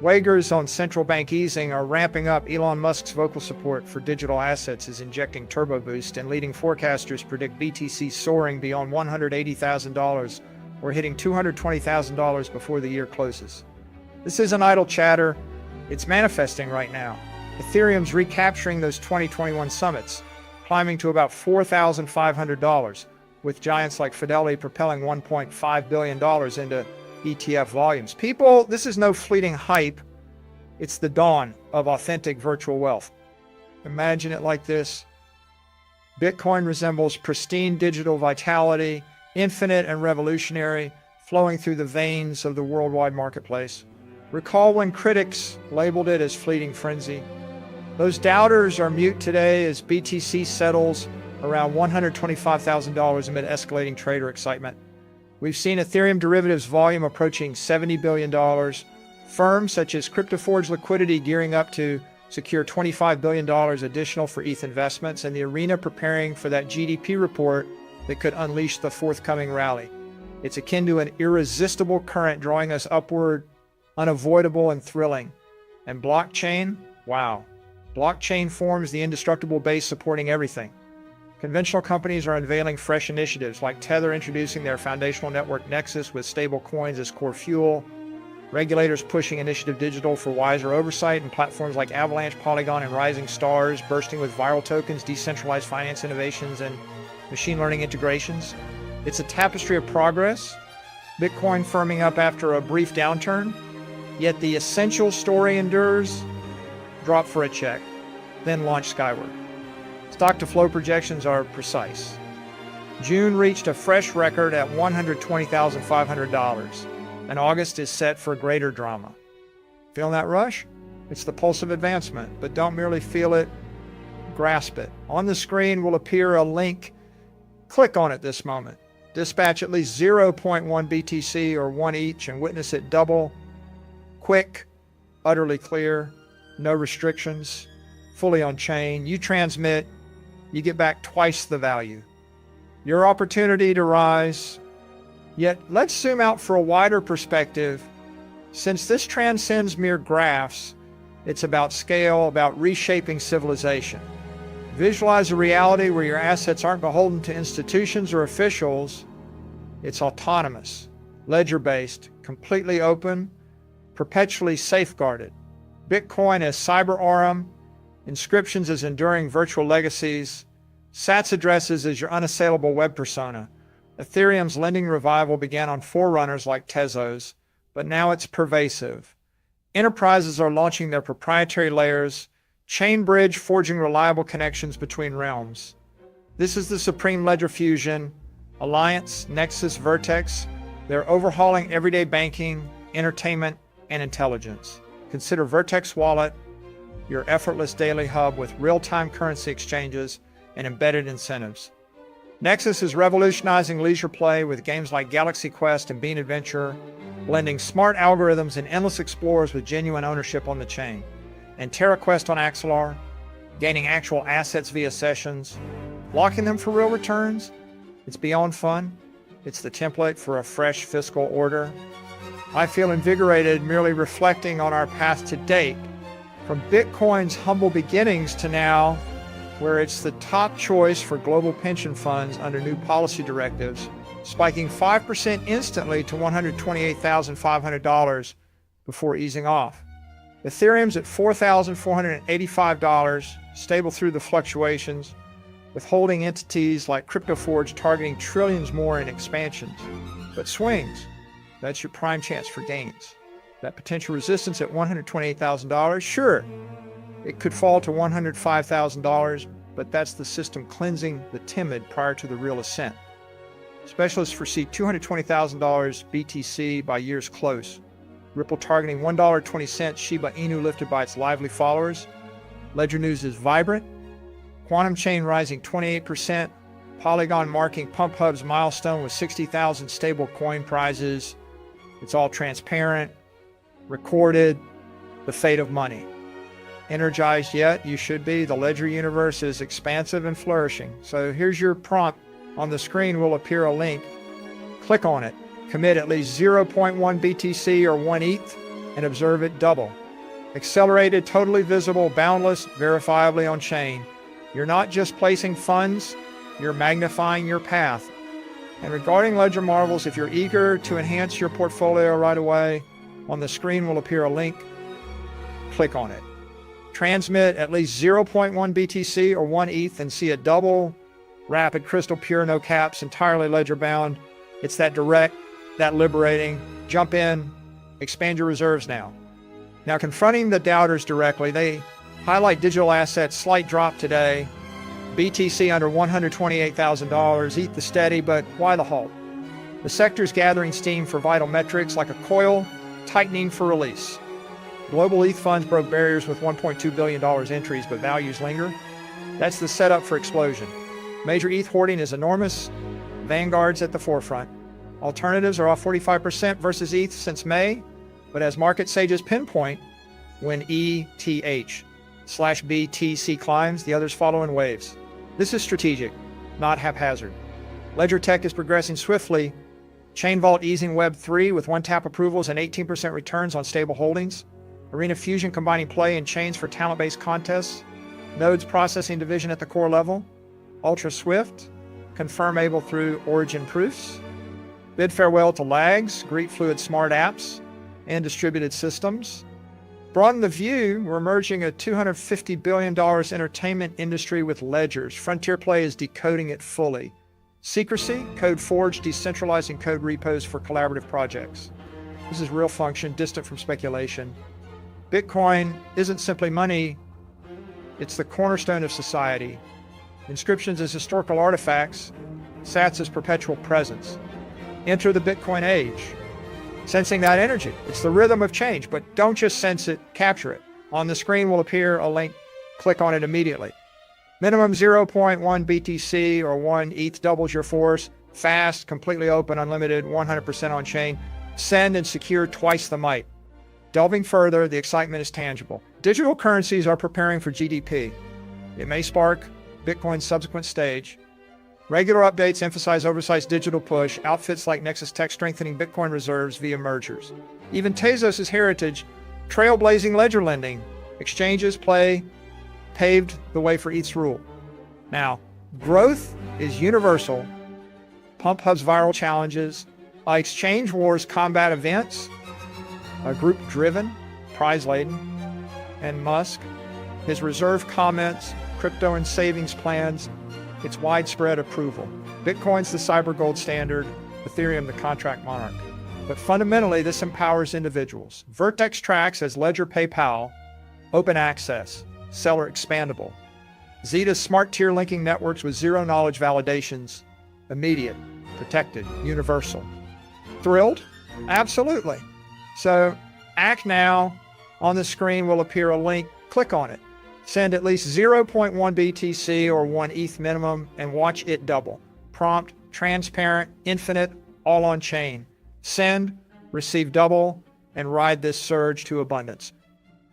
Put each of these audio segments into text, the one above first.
Wagers on central bank easing are ramping up. Elon Musk's vocal support for digital assets is injecting turbo boost, and leading forecasters predict BTC soaring beyond $180,000 or hitting $220,000 before the year closes. This isn't idle chatter, it's manifesting right now. Ethereum's recapturing those 2021 summits, climbing to about $4,500, with giants like Fidelity propelling $1.5 billion into ETF volumes. People, this is no fleeting hype. It's the dawn of authentic virtual wealth. Imagine it like this. Bitcoin resembles pristine digital vitality, infinite and revolutionary, flowing through the veins of the worldwide marketplace. Recall when critics labeled it as fleeting frenzy. Those doubters are mute today as BTC settles around $125,000 amid escalating trader excitement. We've seen Ethereum derivatives volume approaching $70 billion, firms such as CryptoForge Liquidity gearing up to secure $25 billion additional for ETH investments, and the arena preparing for that GDP report that could unleash the forthcoming rally. It's akin to an irresistible current drawing us upward, unavoidable and thrilling. And blockchain, wow. Blockchain forms the indestructible base supporting everything. Conventional companies are unveiling fresh initiatives, like Tether introducing their foundational network Nexus with stable coins as core fuel, regulators pushing Initiative Digital for wiser oversight, and platforms like Avalanche, Polygon, and Rising Stars bursting with viral tokens, decentralized finance innovations, and machine learning integrations. It's a tapestry of progress, Bitcoin firming up after a brief downturn, yet the essential story endures. Drop for a check, then launch skyward. Stock-to-flow projections are precise. June reached a fresh record at $120,500, and August is set for greater drama. Feeling that rush? It's the pulse of advancement, but don't merely feel it, grasp it. On the screen will appear a link. Click on it this moment. Dispatch at least 0.1 BTC or one each and witness it double. Quick, utterly clear, no restrictions, fully on chain. You transmit, you get back twice the value. Your opportunity to rise. Yet let's zoom out for a wider perspective. Since this transcends mere graphs, it's about scale, about reshaping civilization. Visualize a reality where your assets aren't beholden to institutions or officials. It's autonomous, ledger-based, completely open, perpetually safeguarded. Bitcoin as cyber aurum, inscriptions as enduring virtual legacies, SATS addresses as your unassailable web persona. Ethereum's lending revival began on forerunners like Tezos, but now it's pervasive. Enterprises are launching their proprietary layers, Chainbridge forging reliable connections between realms. This is the supreme ledger fusion, Alliance, Nexus, Vertex. They're overhauling everyday banking, entertainment, and intelligence. Consider Vertex Wallet, your effortless daily hub with real-time currency exchanges and embedded incentives. Nexus is revolutionizing leisure play with games like Galaxy Quest and Bean Adventure, blending smart algorithms and endless explorers with genuine ownership on the chain. And TerraQuest on Axelar, gaining actual assets via sessions, locking them for real returns. It's beyond fun. It's the template for a fresh fiscal order. I feel invigorated merely reflecting on our path to date, from Bitcoin's humble beginnings to now, where it's the top choice for global pension funds under new policy directives, spiking 5% instantly to $128,500 before easing off. Ethereum's at $4,485, stable through the fluctuations, with holding entities like CryptoForge targeting trillions more in expansions. But swings, that's your prime chance for gains. That potential resistance at $128,000, sure, it could fall to $105,000, but that's the system cleansing the timid prior to the real ascent. Specialists foresee $220,000 BTC by year's close. Ripple targeting $1.20, Shiba Inu lifted by its lively followers. Ledger News is vibrant. Quantum Chain rising 28%. Polygon marking Pump Hub's milestone with 60,000 stable coin prizes. It's all transparent, recorded, the fate of money. Energized yet? You should be. The Ledger universe is expansive and flourishing. So here's your prompt. On the screen will appear a link. Click on it. Commit at least 0.1 BTC or 1 ETH. and observe it double. Accelerated, totally visible, boundless, verifiably on chain. You're not just placing funds, you're magnifying your path. And regarding Ledger Marvels, if you're eager to enhance your portfolio right away, on the screen will appear a link. Click on it. Transmit at least 0.1 BTC or 1 ETH and see it double, rapid, crystal pure, no caps, entirely ledger bound. It's that direct, that liberating. Jump in, expand your reserves now. Now, confronting the doubters directly, they highlight digital assets, slight drop today. BTC under $128,000, ETH the steady, but why the halt? The sector's gathering steam for vital metrics like a coil, tightening for release. Global ETH funds broke barriers with $1.2 billion entries, but values linger. That's the setup for explosion. Major ETH hoarding is enormous. Vanguard's at the forefront. Alternatives are off 45% versus ETH since May, but as market sages pinpoint, when ETH/BTC climbs, the others follow in waves. This is strategic, not haphazard. Ledger Tech is progressing swiftly. Chain Vault easing Web3 with one-tap approvals and 18% returns on stable holdings. Arena Fusion combining play and chains for talent-based contests. Nodes processing division at the core level. Ultra Swift, confirmable through origin proofs. Bid farewell to lags, Greek Fluid smart apps, and distributed systems. Broaden the view, we're emerging a $250 billion entertainment industry with ledgers. Frontier Play is decoding it fully. Secrecy, Code Forge, decentralizing code repos for collaborative projects. This is real function, distant from speculation. Bitcoin isn't simply money, it's the cornerstone of society. Inscriptions as historical artifacts, sats as perpetual presence. Enter the Bitcoin age. Sensing that energy. It's the rhythm of change, but don't just sense it, capture it. On the screen will appear a link. Click on it immediately. Minimum 0.1 BTC or 1 ETH doubles your force. Fast, completely open, unlimited, 100% on chain. Send and secure twice the might. Delving further, the excitement is tangible. Digital currencies are preparing for GDP. It may spark Bitcoin's subsequent stage. Regular updates emphasize oversized digital push, outfits like Nexus Tech strengthening Bitcoin reserves via mergers. Even Tezos' heritage, trailblazing ledger lending, exchanges play, paved the way for ETH's rule. Now, growth is universal. Pump Hub's viral challenges, exchange wars combat events, a group driven, prize laden, and Musk, his reserve comments, crypto and savings plans, its widespread approval. Bitcoin's the cyber gold standard, Ethereum the contract monarch. But fundamentally, this empowers individuals. Vertex tracks as Ledger PayPal, open access, seller expandable. Zeta's smart tier linking networks with zero knowledge validations, immediate, protected, universal. Thrilled? Absolutely. So act now. On the screen will appear a link. Click on it. Send at least 0.1 BTC or 1 ETH minimum and watch it double. Prompt, transparent, infinite, all on chain. Send, receive double, and ride this surge to abundance.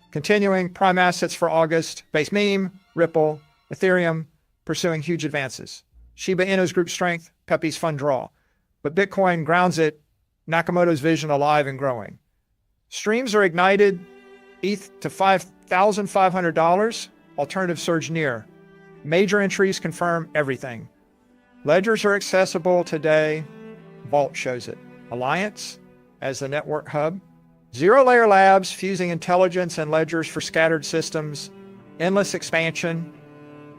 Continuing, prime assets for August, Base Meme, Ripple, Ethereum, pursuing huge advances. Shiba Inu's group strength, Pepe's fun draw. But Bitcoin grounds it, Nakamoto's vision alive and growing. Streams are ignited, ETH to $5,500, alternative surge near. Major entries confirm everything. Ledgers are accessible today. Vault shows it. Alliance as the network hub. Zero Layer Labs fusing intelligence and ledgers for scattered systems. Endless expansion.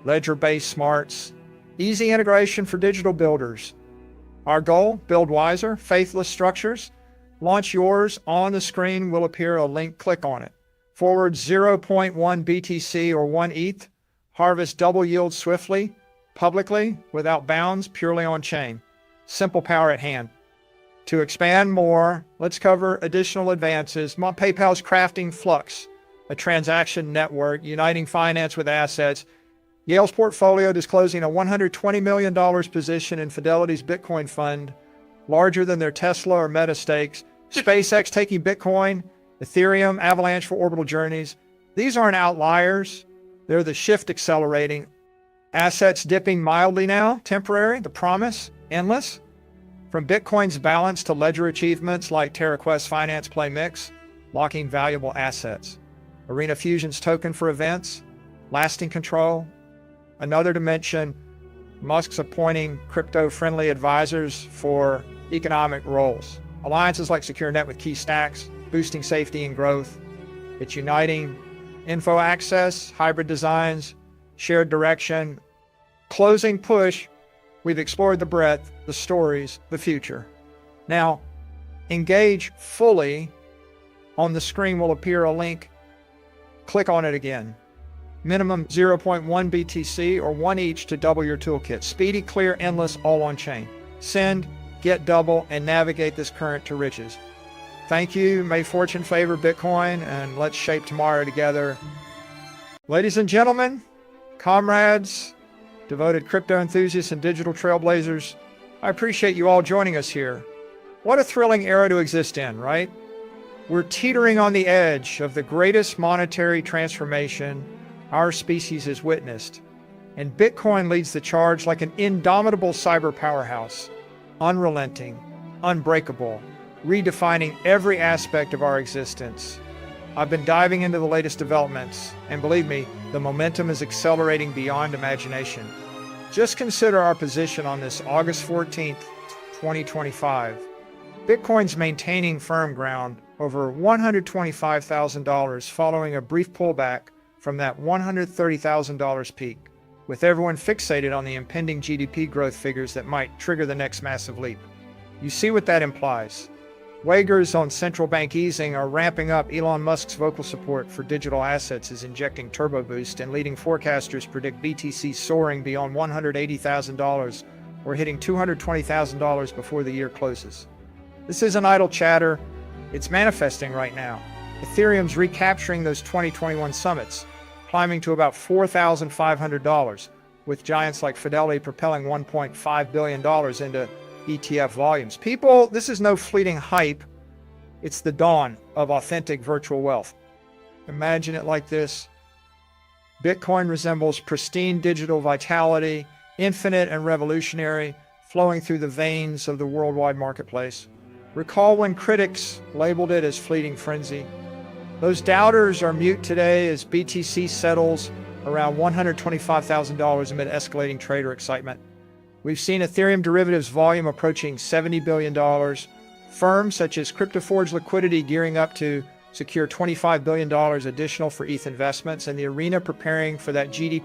Ledger-based smarts. Easy integration for digital builders. Our goal, build wiser, faithless structures. Launch yours. On the screen will appear a link. Click on it. Forward 0.1 BTC or 1 ETH. Harvest double yield swiftly, publicly, without bounds, purely on chain. Simple power at hand. To expand more, let's cover additional advances. PayPal's crafting Flux, a transaction network uniting finance with assets. Yale's portfolio disclosing a $120 million position in Fidelity's Bitcoin fund, larger than their Tesla or Meta stakes. SpaceX taking Bitcoin, Ethereum, Avalanche for orbital journeys. These aren't outliers. They're the shift accelerating. Assets dipping mildly now, temporary, the promise, endless. From Bitcoin's balance to ledger achievements like TerraQuest Finance Play Mix, locking valuable assets. Arena Fusion's token for events, lasting control. Another dimension, Musk's appointing crypto-friendly advisors for economic roles. Alliances like SecureNet with key stacks, boosting safety and growth. It's uniting info access, hybrid designs, shared direction. Closing push, we've explored the breadth, the stories, the future. Now, engage fully. On the screen will appear a link. Click on it again. Minimum 0.1 BTC or one each to double your toolkit. Speedy, clear, endless, all on chain. Send, get double, and navigate this current to riches. Thank you. May fortune favor Bitcoin, and let's shape tomorrow together. Ladies and gentlemen, comrades, devoted crypto enthusiasts and digital trailblazers, I appreciate you all joining us here. What a thrilling era to exist in, right? We're teetering on the edge of the greatest monetary transformation our species has witnessed, and Bitcoin leads the charge like an indomitable cyber powerhouse, unrelenting, unbreakable, redefining every aspect of our existence. I've been diving into the latest developments, and believe me, the momentum is accelerating beyond imagination. Just consider our position on this August 14th, 2025. Bitcoin's maintaining firm ground over $125,000 following a brief pullback from that $130,000 peak, with everyone fixated on the impending GDP growth figures that might trigger the next massive leap. You see what that implies. Wagers on central bank easing are ramping up. Elon Musk's vocal support for digital assets is injecting turbo boost, and leading forecasters predict BTC soaring beyond $180,000 or hitting $220,000 before the year closes. This isn't idle chatter. It's manifesting right now. Ethereum's recapturing those 2021 summits, climbing to about $4,500, with giants like Fidelity propelling $1.5 billion into ETF volumes. People, this is no fleeting hype. It's the dawn of authentic virtual wealth. Imagine it like this. Bitcoin resembles pristine digital vitality, infinite and revolutionary, flowing through the veins of the worldwide marketplace. Recall when critics labeled it as fleeting frenzy. Those doubters are mute today as BTC settles around $125,000 amid escalating trader excitement. We've seen Ethereum derivatives volume approaching $70 billion, firms such as CryptoForge Liquidity gearing up to secure $25 billion additional for ETH investments, and the arena preparing for that GDP